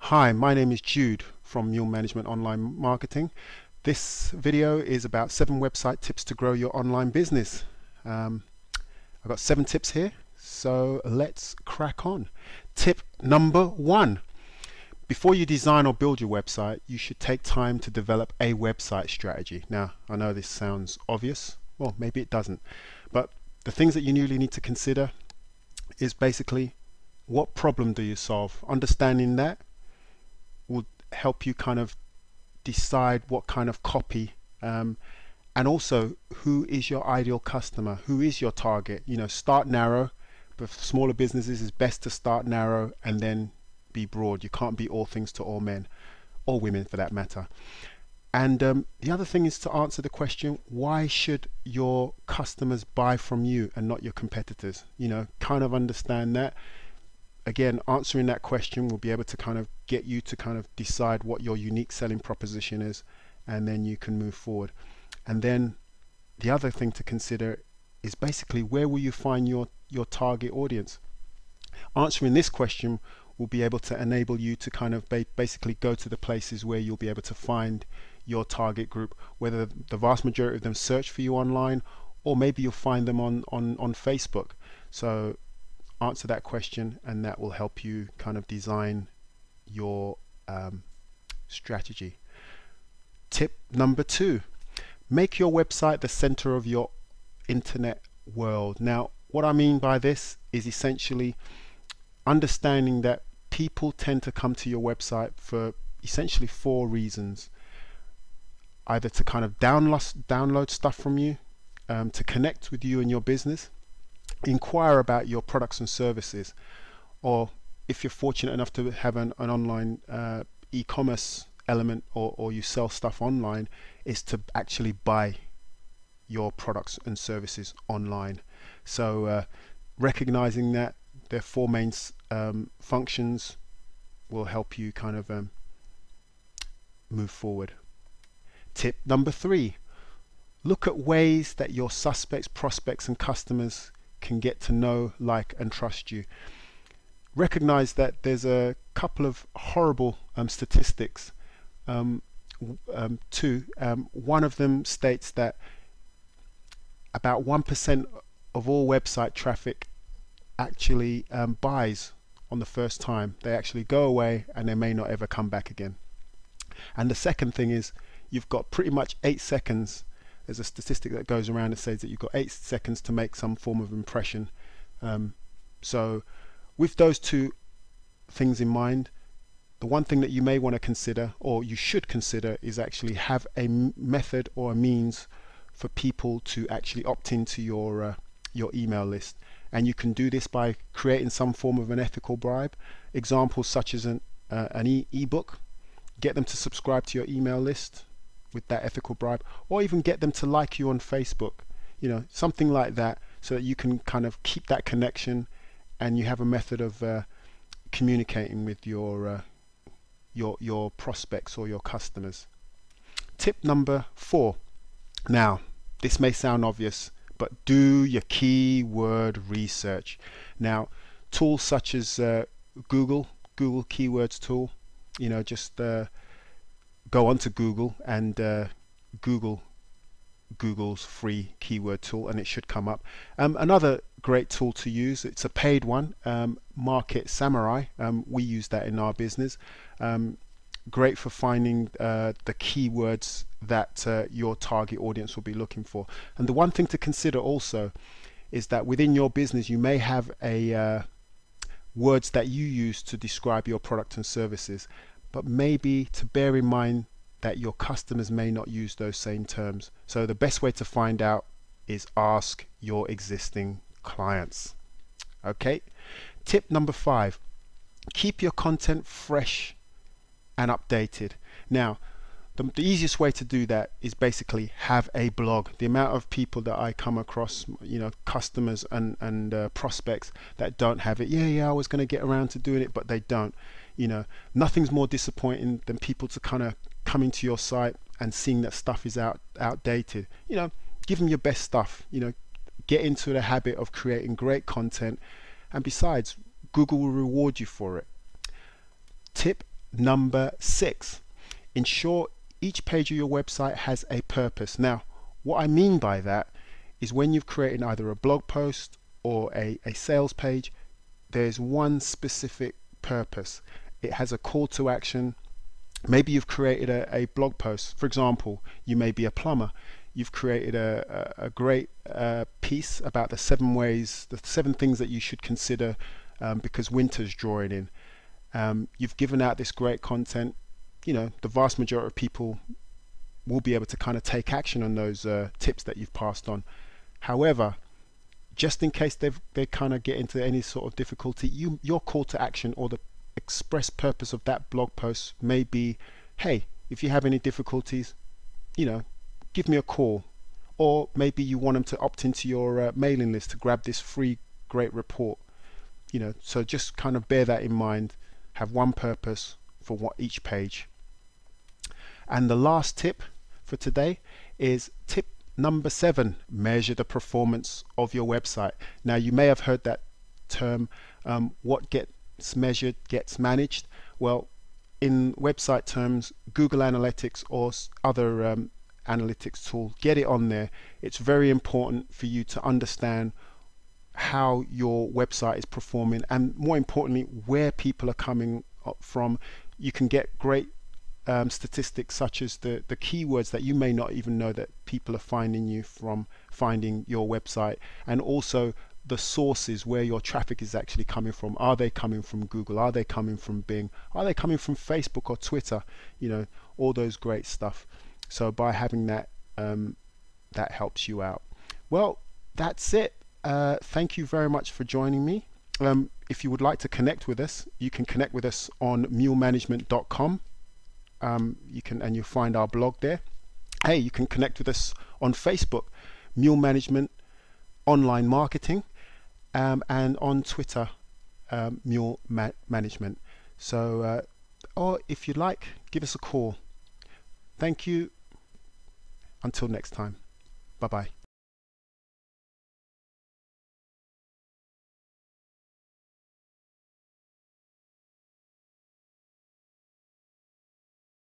Hi, my name is Jude from Mule Management Online Marketing. This video is about 7 website tips to grow your online business. I've got 7 tips here, so let's crack on. Tip number 1. Before you design or build your website, you should take time to develop a website strategy. Now, I know this sounds obvious. Well, maybe it doesn't. But the things that you really need to consider is basically, what problem do you solve? Understanding that will help you kind of decide what kind of copy and also who is your ideal customer, who is your target. Start narrow. But for smaller businesses, it's best to start narrow and then be broad. You can't be all things to all men or women for that matter. And the other thing is to answer the question, why should your customers buy from you and not your competitors? Kind of understand that. Again, answering that question will be able to kind of get you to kind of decide what your unique selling proposition is, and then you can move forward. And then the other thing to consider is basically, where will you find your target audience? Answering this question will be able to enable you to kind of basically go to the places where you'll be able to find your target group, whether the vast majority of them search for you online, or maybe you'll find them on Facebook. So answer that question, and that will help you kind of design your strategy. Tip number 2, make your website the center of your internet world. Now, what I mean by this is essentially understanding that people tend to come to your website for essentially 4 reasons. Either to kind of download stuff from you, to connect with you and your business, inquire about your products and services, or if you're fortunate enough to have an online e-commerce element, or you sell stuff online, is to actually buy your products and services online. So recognizing that there are 4 main functions will help you kind of move forward. Tip number 3, look at ways that your suspects, prospects and customers can get to know, like and trust you. Recognize that there's a couple of horrible statistics. One of them states that about 1% of all website traffic actually buys on the first time. They actually go away and they may not ever come back again. And the second thing is, you've got pretty much 8 seconds. There's a statistic that goes around that says that you've got 8 seconds to make some form of impression. So with those 2 things in mind, the one thing that you may want to consider, or you should consider, is actually have a method or a means for people to actually opt into your email list. And you can do this by creating some form of an ethical bribe. Examples such as an e-book. Get them to subscribe to your email list with that ethical bribe, or even get them to like you on Facebook, something like that, so that you can kind of keep that connection, and you have a method of communicating with your prospects or your customers. Tip number 4. Now, this may sound obvious, but do your keyword research. Now, tools such as Google Keywords tool, just go onto Google and Google's free keyword tool, and it should come up. Another great tool to use, it's a paid one, Market Samurai. We use that in our business. Great for finding the keywords that your target audience will be looking for. And the one thing to consider also is that within your business you may have words that you use to describe your product and services, but maybe to bear in mind that your customers may not use those same terms. So the best way to find out is ask your existing clients. Okay. Tip number 5, keep your content fresh and updated. Now, the easiest way to do that is basically have a blog. The amount of people that I come across, customers and prospects that don't have it. I was going to get around to doing it, but they don't. Nothing's more disappointing than people to kind of come into your site and seeing that stuff is outdated. Give them your best stuff. Get into the habit of creating great content, and besides, Google will reward you for it. Tip number 6, ensure each page of your website has a purpose. Now, what I mean by that is when you've created either a blog post or a sales page, there's one specific purpose. It has a call to action. Maybe you've created a blog post. For example, you may be a plumber. You've created a great piece about the 7 things that you should consider because winter's drawing in. You've given out this great content. You know, the vast majority of people will be able to kind of take action on those tips that you've passed on. However, just in case they kind of get into any sort of difficulty, your call to action or the express purpose of that blog post may be, hey, if you have any difficulties, you know, give me a call. Or maybe you want them to opt into your mailing list to grab this free great report. You know, so just kind of bear that in mind. Have one purpose for each page. And the last tip for today is tip number 7, measure the performance of your website. Now, you may have heard that term, what gets measured gets managed. Well, in website terms, Google Analytics or other analytics tool, get it on there. It's very important for you to understand how your website is performing, and more importantly, where people are coming from. You can get great statistics such as the keywords that you may not even know that people are finding you from finding your website, and also the sources where your traffic is actually coming from. Are they coming from Google? Are they coming from Bing? Are they coming from Facebook or Twitter? You know, all those great stuff. So by having that, that helps you out. Well, that's it. Thank you very much for joining me. If you would like to connect with us, you can connect with us on mulemanagement.com. And you'll find our blog there. Hey, you can connect with us on Facebook, Mule Management Online Marketing, and on Twitter, Mule Management. So, or if you'd like, give us a call. Thank you. Until next time. Bye-bye.